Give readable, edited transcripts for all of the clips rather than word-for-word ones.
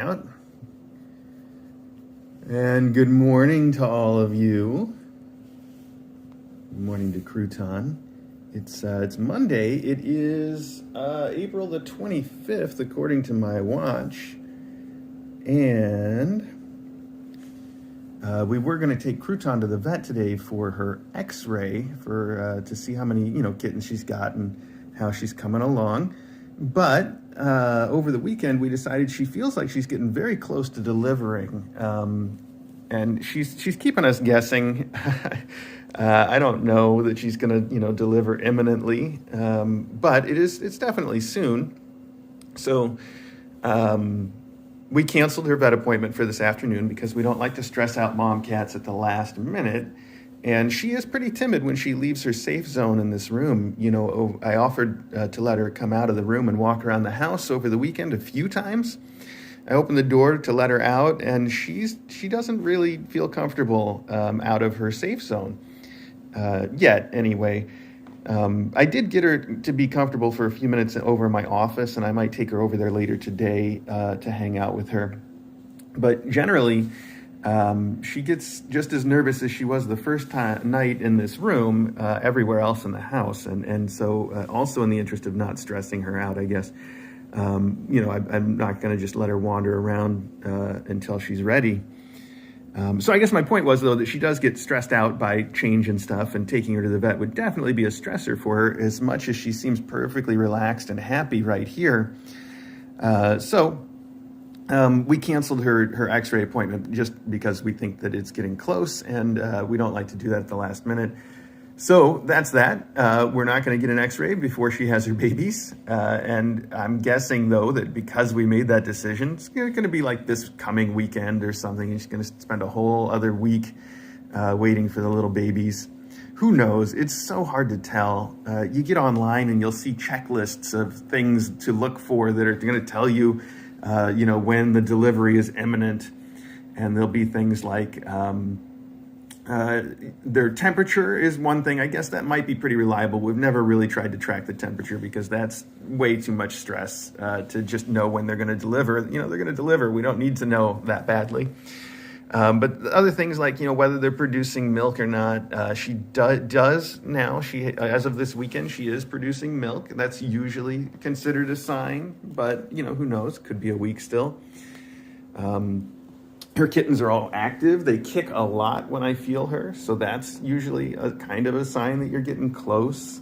Out. And good morning to all of you. Good morning to Crouton. It's Monday. It is April the 25th, according to my watch. And we were going to take Crouton to the vet today for her X-ray to see how many kittens she's got and how she's coming along. But over the weekend, we decided she feels like she's getting very close to delivering, and she's keeping us guessing. I don't know that she's going to deliver imminently, but it's definitely soon. So we canceled her vet appointment for this afternoon because we don't like to stress out mom cats at the last minute. And she is pretty timid when she leaves her safe zone in this room. I offered to let her come out of the room and walk around the house over the weekend a few times. I opened the door to let her out, and she doesn't really feel comfortable out of her safe zone yet. Anyway, I did get her to be comfortable for a few minutes over in my office, and I might take her over there later today to hang out with her. But generally, she gets just as nervous as she was the first night in this room everywhere else in the house. And so also in the interest of not stressing her out, I guess, I'm not going to just let her wander around until she's ready. So I guess my point was, though, that she does get stressed out by change and stuff, and taking her to the vet would definitely be a stressor for her, as much as she seems perfectly relaxed and happy right here. We canceled her X-ray appointment just because we think that it's getting close, and we don't like to do that at the last minute. So that's that. We're not going to get an X-ray before she has her babies. And I'm guessing, though, that because we made that decision, it's going to be like this coming weekend or something. She's going to spend a whole other week waiting for the little babies. Who knows? It's so hard to tell. You get online and you'll see checklists of things to look for that are going to tell you when the delivery is imminent. And there'll be things like their temperature is one thing. I guess that might be pretty reliable. We've never really tried to track the temperature because that's way too much stress to just know when they're going to deliver. They're going to deliver. We don't need to know that badly. But other things like, whether they're producing milk or not, she does now. As of this weekend, she is producing milk. That's usually considered a sign, but, who knows? Could be a week still. Her kittens are all active. They kick a lot when I feel her, so that's usually a kind of a sign that you're getting close.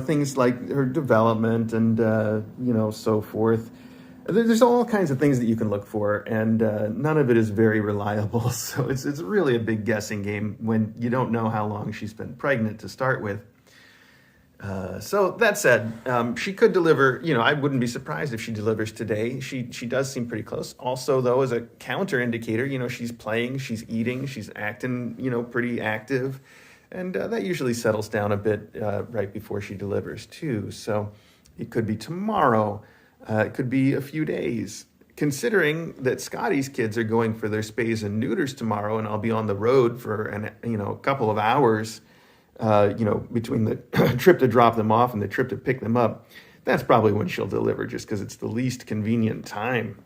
Things like her development and, so forth. There's all kinds of things that you can look for, and none of it is very reliable. So it's really a big guessing game when you don't know how long she's been pregnant to start with. So that said, she could deliver. I wouldn't be surprised if she delivers today. She does seem pretty close. Also, though, as a counter indicator, she's playing, she's eating, she's acting, pretty active. And that usually settles down a bit right before she delivers, too. So it could be tomorrow. It could be a few days. Considering that Scotty's kids are going for their spays and neuters tomorrow, and I'll be on the road for a couple of hours, between the trip to drop them off and the trip to pick them up, that's probably when she'll deliver, just because it's the least convenient time.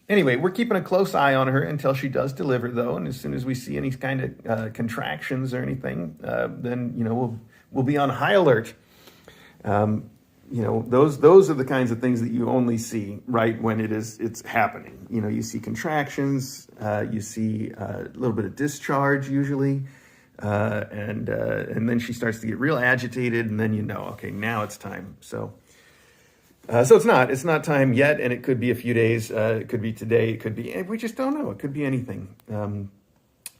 Anyway, we're keeping a close eye on her until she does deliver, though, and as soon as we see any kind of contractions or anything, then we'll be on high alert. Those are the kinds of things that you only see right when it's happening. You see contractions, you see a little bit of discharge usually, and then she starts to get real agitated, and then okay, now it's time. So it's not time yet, and it could be a few days. It could be today. It could be. We just don't know. It could be anything.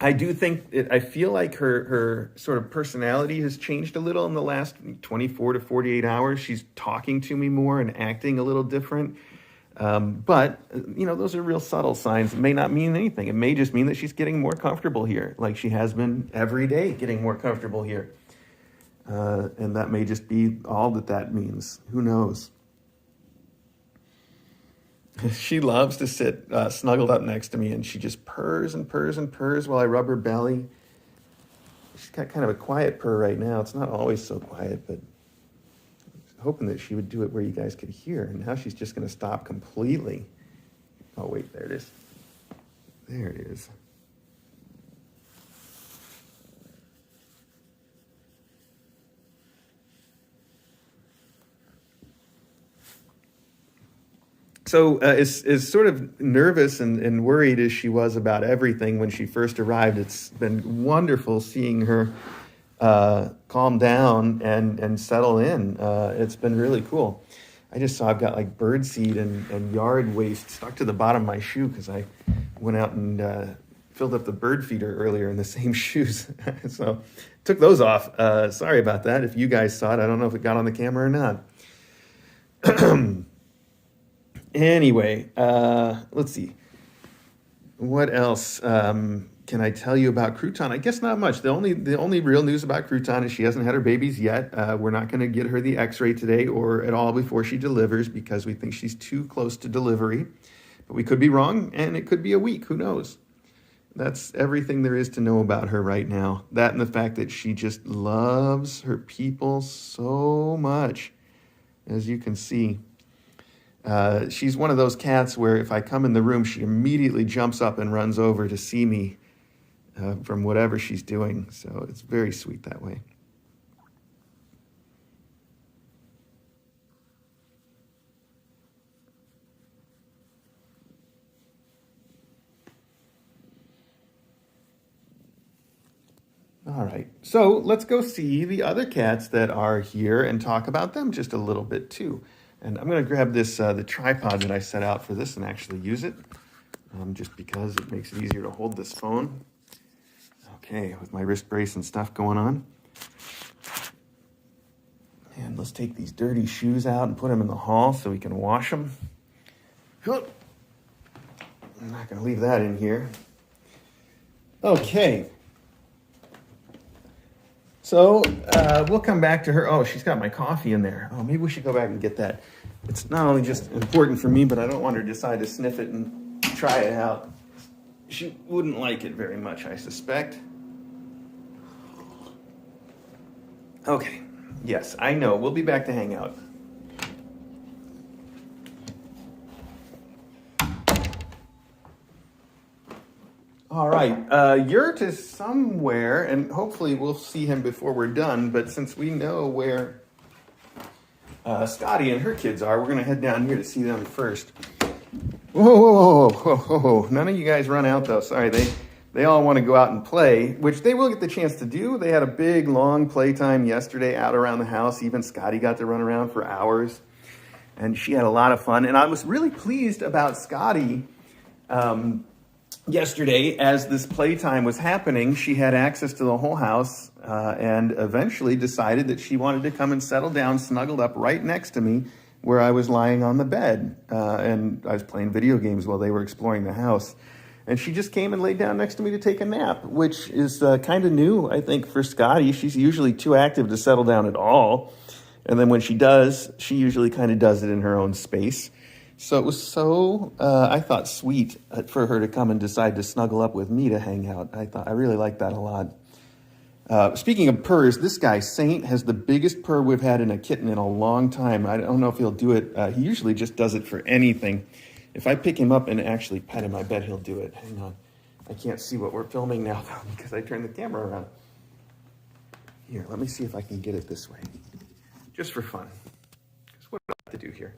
I do think I feel like her sort of personality has changed a little in the last 24 to 48 hours. She's talking to me more and acting a little different. But those are real subtle signs. It may not mean anything. It may just mean that she's getting more comfortable here, like she has been every day getting more comfortable here. And that may just be all that means. Who knows? She loves to sit snuggled up next to me, and she just purrs and purrs and purrs while I rub her belly. She's got kind of a quiet purr right now. It's not always so quiet, but I was hoping that she would do it where you guys could hear. And now she's just going to stop completely. Oh, wait, there it is. There it is. So as sort of nervous and worried as she was about everything when she first arrived, it's been wonderful seeing her calm down and settle in. It's been really cool. I just saw I've got like bird seed and yard waste stuck to the bottom of my shoe because I went out and filled up the bird feeder earlier in the same shoes. So took those off. Sorry about that. If you guys saw it, I don't know if it got on the camera or not. Anyway, let's see. What else can I tell you about Crouton? I guess not much. The only real news about Crouton is she hasn't had her babies yet. We're not going to get her the x-ray today or at all before she delivers because we think she's too close to delivery. But we could be wrong, and it could be a week. Who knows? That's everything there is to know about her right now. That and the fact that she just loves her people so much, as you can see. She's one of those cats where if I come in the room, she immediately jumps up and runs over to see me from whatever she's doing. So it's very sweet that way. All right, so let's go see the other cats that are here and talk about them just a little bit too. And I'm going to grab this the tripod that I set out for this and actually use it, just because it makes it easier to hold this phone. Okay, with my wrist brace and stuff going on. And let's take these dirty shoes out and put them in the hall so we can wash them. I'm not going to leave that in here. Okay. So we'll come back to her. Oh, she's got my coffee in there. Oh, maybe we should go back and get that. It's not only just important for me, but I don't want her to decide to sniff it and try it out. She wouldn't like it very much, I suspect. Okay. Yes, I know. We'll be back to hang out. All right, Yurt is somewhere, and hopefully we'll see him before we're done, but since we know where Scotty and her kids are, we're going to head down here to see them first. Whoa. None of you guys run out, though. Sorry, they all want to go out and play, which they will get the chance to do. They had a big, long playtime yesterday out around the house. Even Scotty got to run around for hours, and she had a lot of fun. And I was really pleased about Scotty. Yesterday, as this playtime was happening, she had access to the whole house and eventually decided that she wanted to come and settle down, snuggled up right next to me where I was lying on the bed. And I was playing video games while they were exploring the house. And she just came and laid down next to me to take a nap, which is kind of new, I think, for Scotty. She's usually too active to settle down at all. And then when she does, she usually kind of does it in her own space. So it was so, I thought, sweet for her to come and decide to snuggle up with me to hang out. I really liked that a lot. Speaking of purrs, this guy, Saint, has the biggest purr we've had in a kitten in a long time. I don't know if he'll do it. He usually just does it for anything. If I pick him up and actually pet him, I bet he'll do it. Hang on. I can't see what we're filming now, though, because I turned the camera around. Here, let me see if I can get it this way. Just for fun. Because what do I have to do here?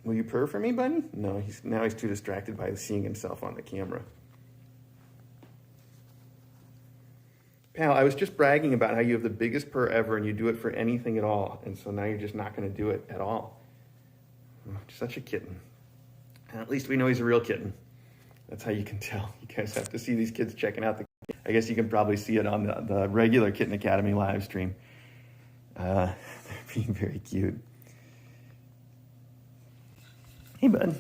Will you purr for me, buddy? No, now he's too distracted by seeing himself on the camera. Pal, I was just bragging about how you have the biggest purr ever and you do it for anything at all. And so now you're just not going to do it at all. Oh, such a kitten. At least we know he's a real kitten. That's how you can tell. You guys have to see these kids checking out the... I guess you can probably see it on the regular Kitten Academy live stream. They're being very cute. Hey, bud.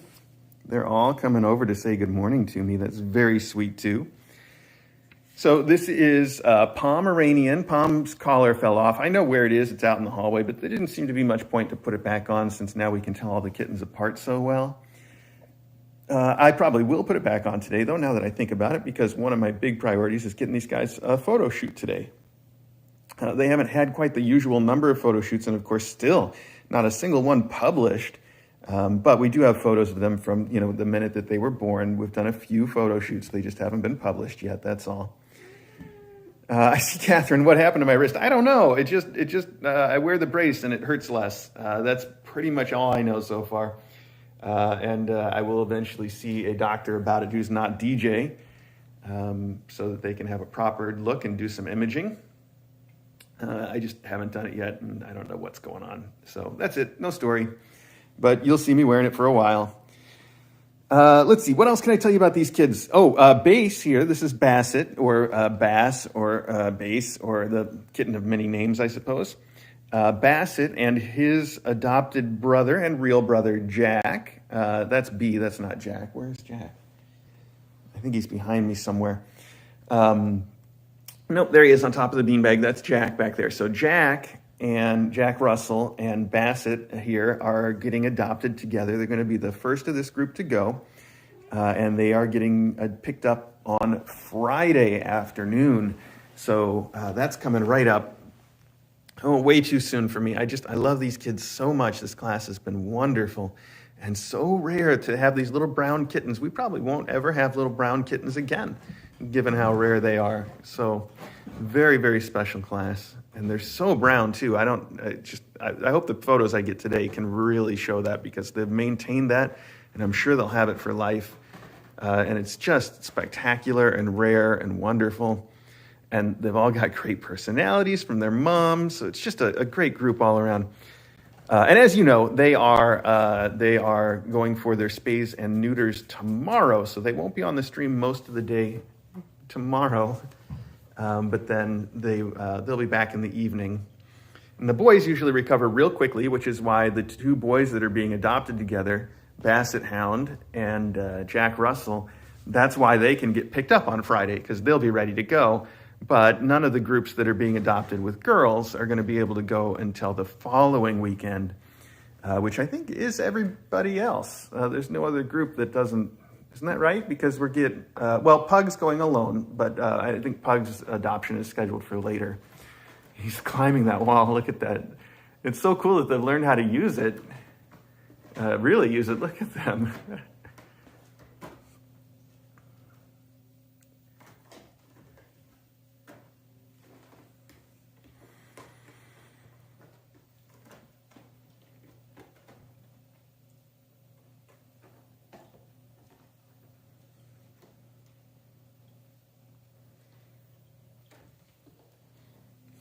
They're all coming over to say good morning to me. That's very sweet, too. So this is Pomeranian. Pom's collar fell off. I know where it is. It's out in the hallway, but there didn't seem to be much point to put it back on since now we can tell all the kittens apart so well. I probably will put it back on today, though, now that I think about it, because one of my big priorities is getting these guys a photo shoot today. They haven't had quite the usual number of photo shoots, and of course, still not a single one published. But we do have photos of them from, the minute that they were born. We've done a few photo shoots. They just haven't been published yet. That's all. I see Catherine. What happened to my wrist? I don't know. I wear the brace and it hurts less. That's pretty much all I know so far. And I will eventually see a doctor about it who's not DJ, so that they can have a proper look and do some imaging. I just haven't done it yet, and I don't know what's going on. So that's it. No story. But you'll see me wearing it for a while. Let's see. What else can I tell you about these kids? Bass here. This is Bassett, or Bass, or Bass, or the kitten of many names, I suppose. Bassett and his adopted brother and real brother, Jack. That's B, that's not Jack. Where's Jack? I think he's behind me somewhere. Nope, there he is on top of the beanbag. That's Jack back there. So Jack and Jack Russell and Bassett here are getting adopted together. They're going to be the first of this group to go. And they are getting picked up on Friday afternoon. So that's coming right up. Oh, way too soon for me. I love these kids so much. This class has been wonderful and so rare to have these little brown kittens. We probably won't ever have little brown kittens again, given how rare they are. So very, very special class. And they're so brown too. I hope the photos I get today can really show that, because they've maintained that, and I'm sure they'll have it for life. And it's just spectacular and rare and wonderful. And they've all got great personalities from their moms. So it's just a great group all around. And as you know, they are going for their spays and neuters tomorrow. So they won't be on the stream most of the day tomorrow. But then they'll be back in the evening. And the boys usually recover real quickly, which is why the two boys that are being adopted together, Basset Hound and Jack Russell, that's why they can get picked up on Friday, because they'll be ready to go. But none of the groups that are being adopted with girls are going to be able to go until the following weekend, which I think is everybody else. There's no other group that doesn't. Isn't that right? Because Pug's going alone, but I think Pug's adoption is scheduled for later. He's climbing that wall. Look at that. It's so cool that they've learned how to use it, really use it. Look at them.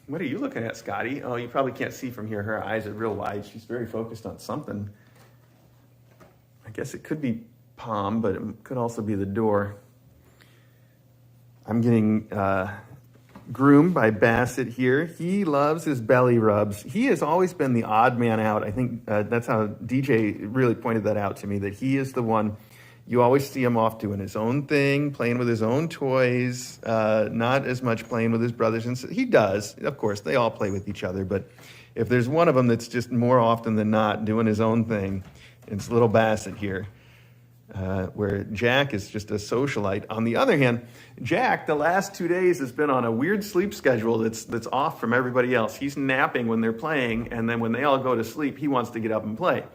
What are you looking at, Scotty? Oh, you probably can't see from here. Her eyes are real wide. She's very focused on something. I guess it could be Palm, but it could also be the door. I'm getting groomed by Bassett here. He loves his belly rubs. He has always been the odd man out. I think that's how DJ really pointed that out to me, that he is the one. You always see him off doing his own thing, playing with his own toys, not as much playing with his brothers. And he does, of course, they all play with each other. But if there's one of them that's just more often than not doing his own thing, it's little Bassett here, where Jack is just a socialite. On the other hand, Jack, the last 2 days, has been on a weird sleep schedule that's off from everybody else. He's napping when they're playing, and then when they all go to sleep, he wants to get up and play.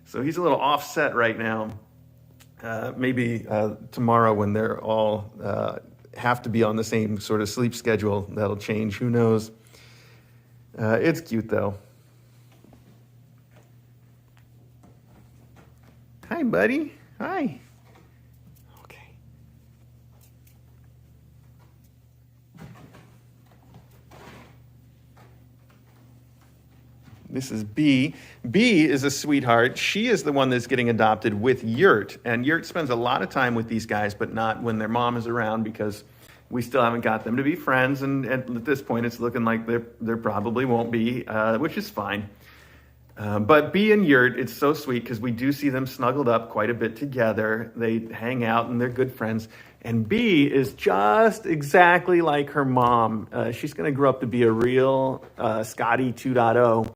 So he's a little offset right now. Maybe tomorrow, when they're all have to be on the same sort of sleep schedule, that'll change. Who knows? It's cute, though. Hi, buddy. Hi. Okay. This is B. B is a sweetheart. She is the one that's getting adopted with Yurt. And Yurt spends a lot of time with these guys, but not when their mom is around, because we still haven't got them to be friends. And at this point, it's looking like there probably won't be, which is fine. But B and Yurt, it's so sweet because we do see them snuggled up quite a bit together. They hang out and they're good friends. And B is just exactly like her mom. She's going to grow up to be a real Scotty 2.0.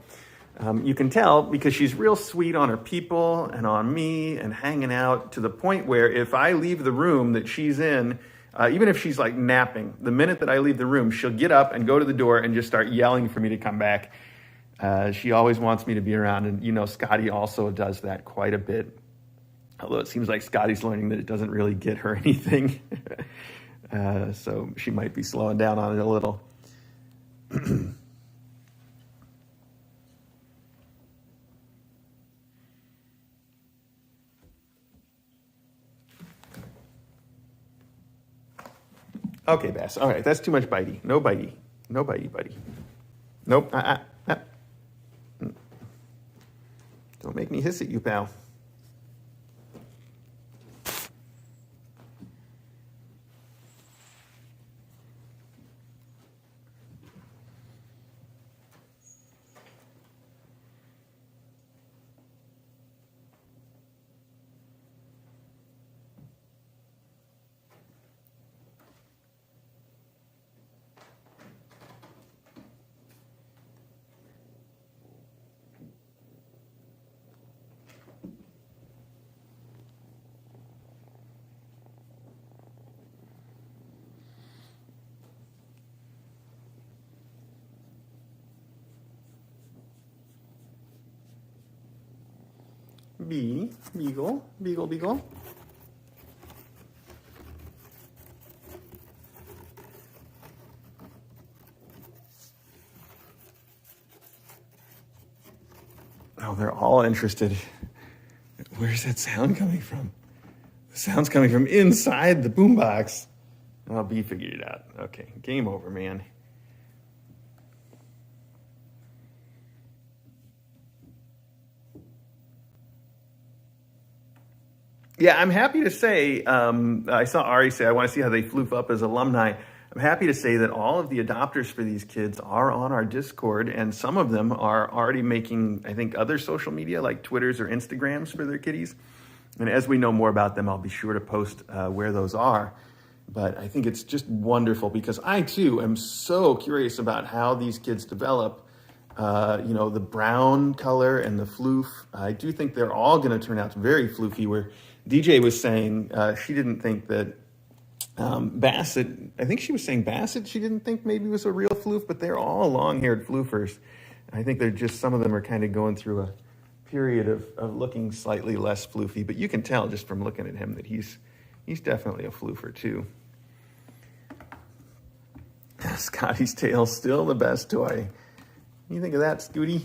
You can tell because she's real sweet on her people and on me and hanging out to the point where if I leave the room that she's in, even if she's like napping, the minute that I leave the room, she'll get up and go to the door and just start yelling for me to come back. She always wants me to be around. And, you know, Scotty also does that quite a bit. Although it seems like Scotty's learning that it doesn't really get her anything. So she might be slowing down on it a little. Okay, Bass. All right, that's too much bitey. No bitey. No bitey, buddy. Nope. Don't make me hiss at you, pal. Beagle, beagle, beagle. Oh, they're all interested. Where's that sound coming from? The sound's coming from inside the boombox. Oh, B figured it out. Okay, game over, man. Yeah, I'm happy to say, I saw Ari say, I want to see how they floof up as alumni. I'm happy to say that all of the adopters for these kids are on our Discord, and some of them are already making, I think, other social media like Twitters or Instagrams for their kitties. And as we know more about them, I'll be sure to post where those are. But I think it's just wonderful because I, too, am so curious about how these kids develop. You know, the brown color and the floof. I do think they're all going to turn out very floofy, where DJ was saying she didn't think that Bassett, I think she was saying Bassett, she didn't think maybe was a real floof, but they're all long-haired floofers. I think they're just, some of them are kind of going through a period of looking slightly less floofy, but you can tell just from looking at him that he's definitely a floofer too. Scotty's tail's still the best toy. You think of that, Scooty?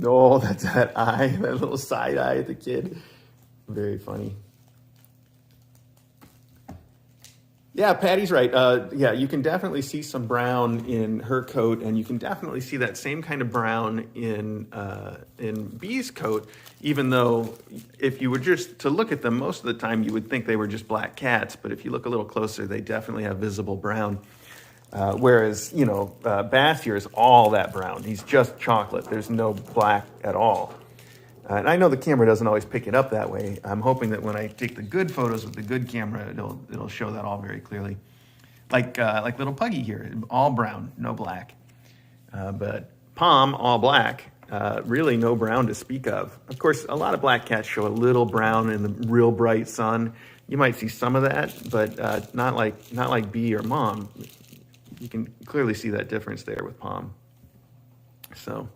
Oh, that's that eye, that little side eye at the kid. Very funny. Yeah, Patty's right. Yeah, you can definitely see some brown in her coat, and you can definitely see that same kind of brown in Bee's coat, even though if you were just to look at them, most of the time you would think they were just black cats, but if you look a little closer, they definitely have visible brown. Whereas, you know, Bass here is all that brown. He's just chocolate. There's no black at all. And I know the camera doesn't always pick it up that way. I'm hoping that when I take the good photos with the good camera, it'll show that all very clearly. Like little Puggy here, all brown, no black. But Pom, all black, really no brown to speak of. Of course, a lot of black cats show a little brown in the real bright sun. You might see some of that, but not like Bee or Mom. You can clearly see that difference there with Pom. So,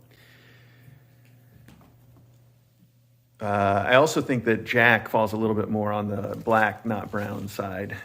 I also think that Jack falls a little bit more on the black, not brown side.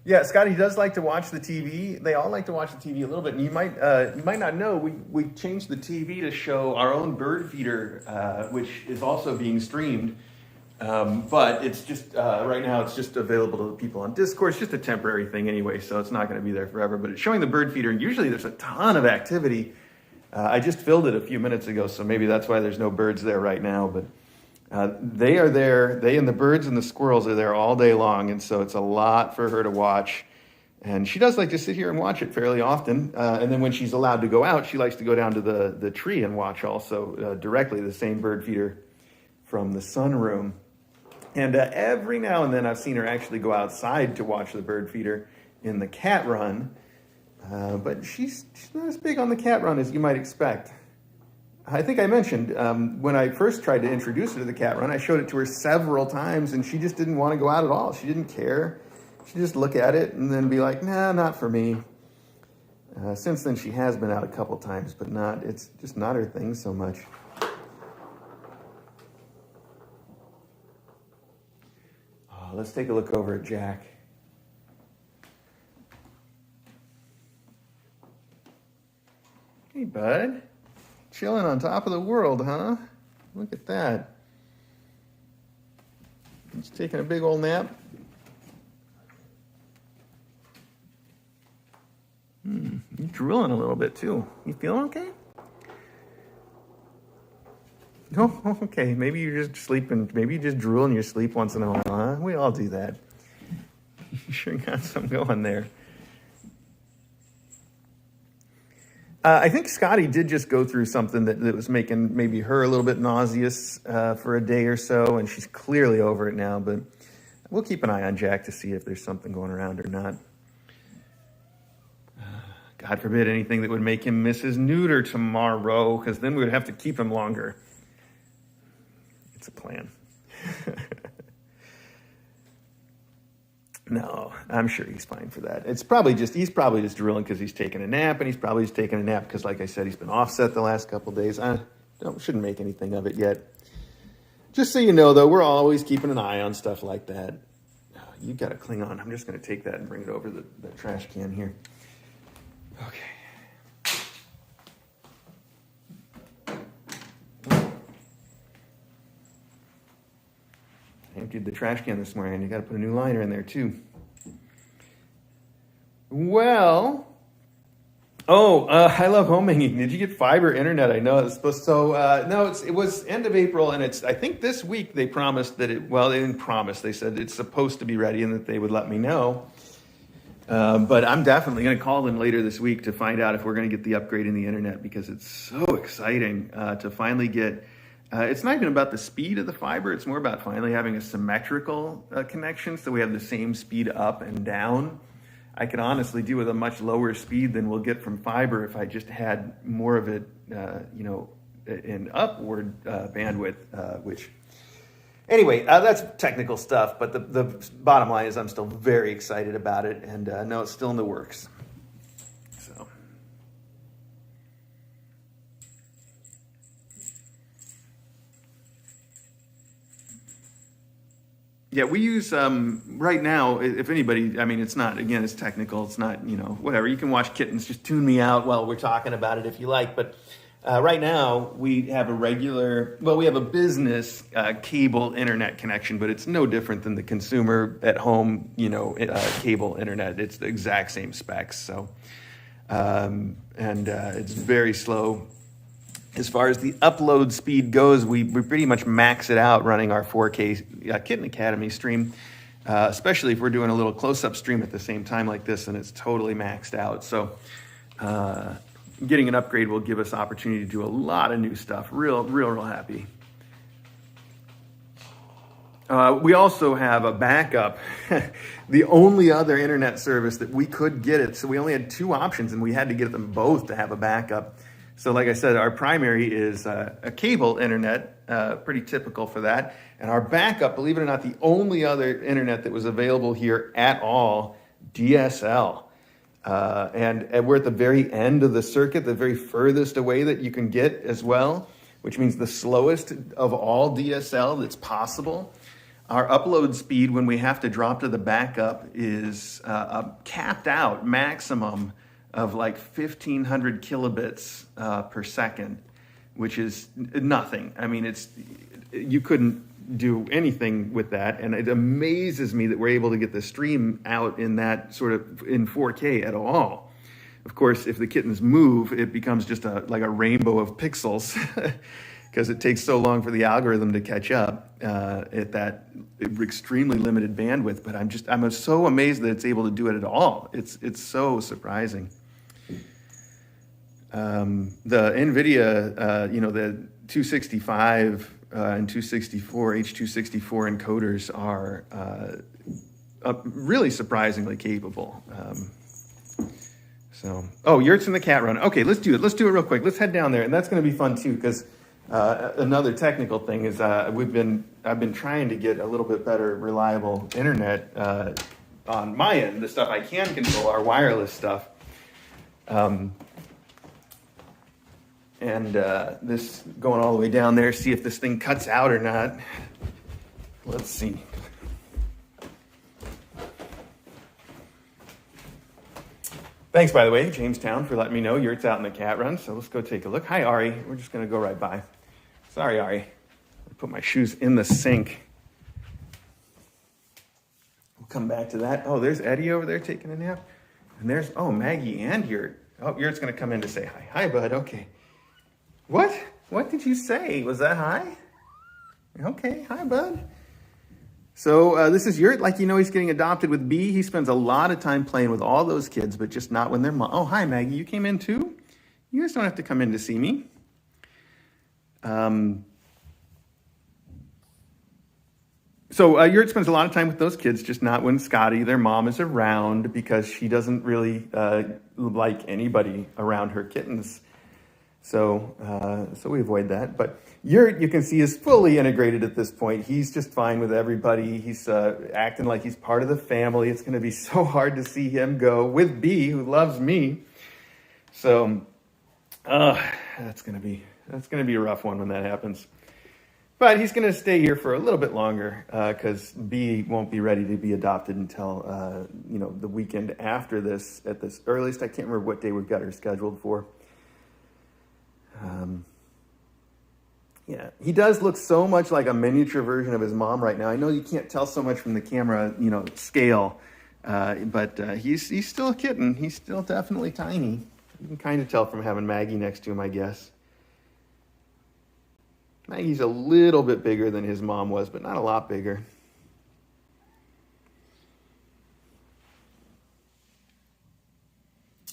Yeah, Scotty does like to watch the TV. They all like to watch the TV a little bit. And you might not know, we changed the TV to show our own bird feeder, which is also being streamed. But it's just, right now it's just available to the people on Discord. It's just a temporary thing anyway, so it's not going to be there forever. But it's showing the bird feeder, and usually there's a ton of activity. I just filled it a few minutes ago, so maybe that's why there's no birds there right now. But they are there. They and the birds and the squirrels are there all day long, and so it's a lot for her to watch. And she does like to sit here and watch it fairly often. And then when she's allowed to go out, she likes to go down to the tree and watch also directly the same bird feeder from the sunroom. And every now and then I've seen her actually go outside to watch the bird feeder in the cat run. But she's not as big on the cat run as you might expect. I think I mentioned when I first tried to introduce her to the cat run, I showed it to her several times and she just didn't want to go out at all. She didn't care. She'd just look at it and then be like, nah, not for me. Since then she has been out a couple times, but it's just not her thing so much. Let's take a look over at Jack. Hey, bud. Chilling on top of the world, huh? Look at that. He's taking a big old nap. You're drooling a little bit, too. You feeling okay? Oh, okay. Maybe you're just sleeping. Maybe you just drool in your sleep once in a while, huh? We all do that. You sure got something going there. I think Scotty did just go through something that was making maybe her a little bit nauseous for a day or so, and she's clearly over it now, but we'll keep an eye on Jack to see if there's something going around or not. God forbid anything that would make him miss his neuter tomorrow, because then we would have to keep him longer. It's a plan. No, I'm sure he's fine for that. He's probably just drooling because he's taking a nap, and he's probably just taking a nap because, like I said, he's been offset the last couple of days. I shouldn't make anything of it yet. Just so you know, though, we're always keeping an eye on stuff like that. You got to cling on. I'm just going to take that and bring it over the trash can here. Okay. I emptied the trash can this morning. You got to put a new liner in there too. Well, I love home hanging. Did you get fiber internet? I know it's supposed to. No, it was end of April, and I think this week they promised that they didn't promise. They said it's supposed to be ready and that they would let me know. But I'm definitely going to call them later this week to find out if we're going to get the upgrade in the internet, because it's so exciting to finally get. It's not even about the speed of the fiber. It's more about finally having a symmetrical connection, so we have the same speed up and down. I could honestly do with a much lower speed than we'll get from fiber if I just had more of it, in upward bandwidth, which... Anyway, that's technical stuff, but the bottom line is I'm still very excited about it, and no, it's still in the works. So... Yeah, we use, right now, if anybody, I mean, it's not, again, it's technical, it's not, whatever. You can watch Kittens, just tune me out while we're talking about it if you like. But right now, we have we have a business cable internet connection, but it's no different than the consumer at home, cable internet. It's the exact same specs. So, it's very slow. As far as the upload speed goes, we pretty much max it out running our 4K Kitten Academy stream, especially if we're doing a little close-up stream at the same time like this, and it's totally maxed out. So getting an upgrade will give us opportunity to do a lot of new stuff. Real happy. We also have a backup. The only other internet service that we could get it, so we only had two options, and we had to get them both to have a backup. So like I said, our primary is a cable internet, pretty typical for that. And our backup, believe it or not, the only other internet that was available here at all, DSL. And we're at the very end of the circuit, the very furthest away that you can get as well, which means the slowest of all DSL that's possible. Our upload speed when we have to drop to the backup is a capped out maximum of like 1,500 kilobits per second, which is nothing. I mean, you couldn't do anything with that, and it amazes me that we're able to get the stream out in that sort of in 4K at all. Of course, if the kittens move, it becomes just like a rainbow of pixels because it takes so long for the algorithm to catch up at that extremely limited bandwidth. But I'm so amazed that it's able to do it at all. It's so surprising. The NVIDIA, the 265 and 264, H264 encoders are really surprisingly capable. Yurt's in the cat run. Okay, let's do it. Let's do it real quick. Let's head down there, and that's going to be fun too, because another technical thing is I've been trying to get a little bit better, reliable internet on my end. The stuff I can control, our wireless stuff. This going all the way down there, see if this thing cuts out or not. Let's see. Thanks, by the way, Jamestown, for letting me know Yurt's out in the cat run. So let's go take a look. Hi, Ari. We're just going to go right by. Sorry, Ari. I put my shoes in the sink. We'll come back to that. Oh, there's Eddie over there taking a nap. And there's, Maggie and Yurt. Oh, Yurt's going to come in to say hi. Hi, bud. Okay. What? What did you say? Was that hi? Okay. Hi, bud. So this is Yurt. Like, he's getting adopted with B. He spends a lot of time playing with all those kids, but just not when they're mom. Oh, hi, Maggie. You came in too? You guys don't have to come in to see me. Yurt spends a lot of time with those kids, just not when Scotty, their mom, is around, because she doesn't really like anybody around her kittens. So we avoid that. But Yurt, you can see, is fully integrated at this point. He's just fine with everybody. He's acting like he's part of the family. It's going to be so hard to see him go with B, who loves me. So that's going to be a rough one when that happens. But he's going to stay here for a little bit longer because B won't be ready to be adopted until the weekend after this at this earliest. I can't remember what day we've got her scheduled for. He does look so much like a miniature version of his mom right now. I know you can't tell so much from the camera, scale, but he's still a kitten. He's still definitely tiny. You can kind of tell from having Maggie next to him, I guess. Maggie's a little bit bigger than his mom was, but not a lot bigger.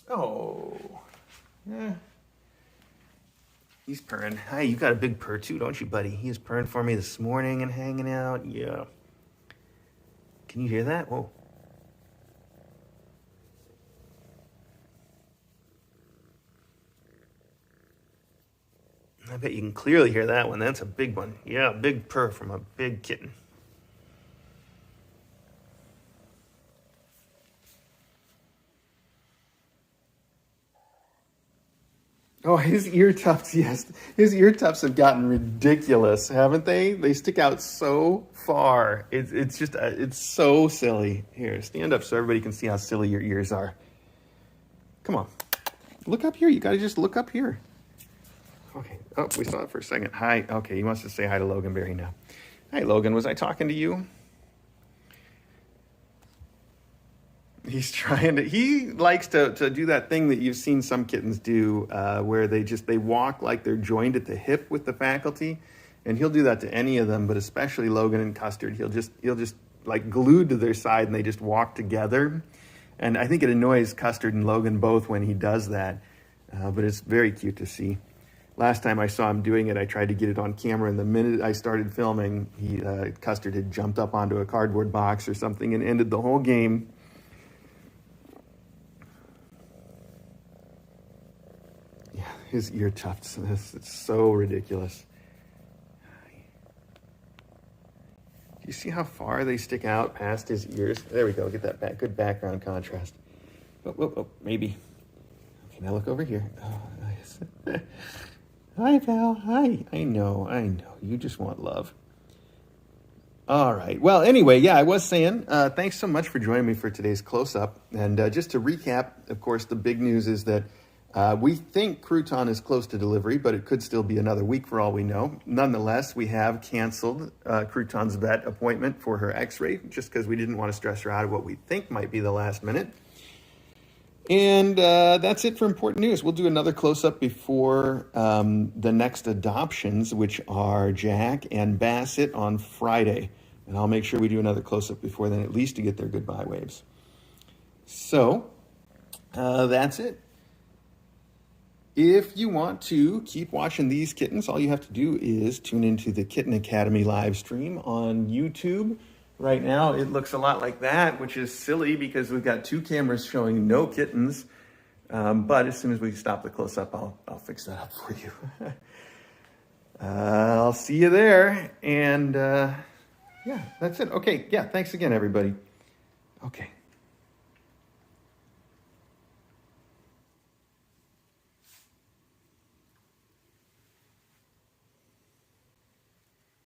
Oh, yeah. He's purring. Hi, you got a big purr too, don't you, buddy? He was purring for me this morning and hanging out. Yeah. Can you hear that? Whoa. I bet you can clearly hear that one. That's a big one. Yeah, a big purr from a big kitten. Oh, his ear tufts, yes. His ear tufts have gotten ridiculous, haven't they? They stick out so far. It's so silly. Here, stand up so everybody can see how silly your ears are. Come on. Look up here. You got to just look up here. Okay. Oh, we saw it for a second. Hi. Okay, he wants to say hi to Logan Berry now. Hi, Logan. Was I talking to you? He likes to do that thing that you've seen some kittens do where they walk like they're joined at the hip with the faculty. And he'll do that to any of them, but especially Logan and Custard. He'll just like glued to their side and they just walk together. And I think it annoys Custard and Logan both when he does that. But it's very cute to see. Last time I saw him doing it, I tried to get it on camera, and the minute I started filming, Custard had jumped up onto a cardboard box or something and ended the whole game. Yeah, his ear tufts. It's so ridiculous. Do you see how far they stick out past his ears? There we go. Get that good background contrast. Oh, maybe. Okay, now look over here. Oh, nice. Hi, pal. Hi. I know. You just want love. All right. Well, anyway, yeah, I was saying, thanks so much for joining me for today's close-up. And just to recap, of course, the big news is that we think Crouton is close to delivery, but it could still be another week for all we know. Nonetheless, we have canceled Crouton's vet appointment for her x-ray just because we didn't want to stress her out of what we think might be the last minute. And that's it for important news. We'll do another close-up before the next adoptions, which are Jack and Bassett on Friday. And I'll make sure we do another close-up before then, at least to get their goodbye waves. So that's it. If you want to keep watching these kittens, all you have to do is tune into the Kitten Academy live stream on YouTube. Right now, it looks a lot like that, which is silly because we've got two cameras showing no kittens. But as soon as we stop the close-up, I'll fix that up for you. I'll see you there. And yeah, that's it. Okay, yeah, thanks again, everybody. Okay.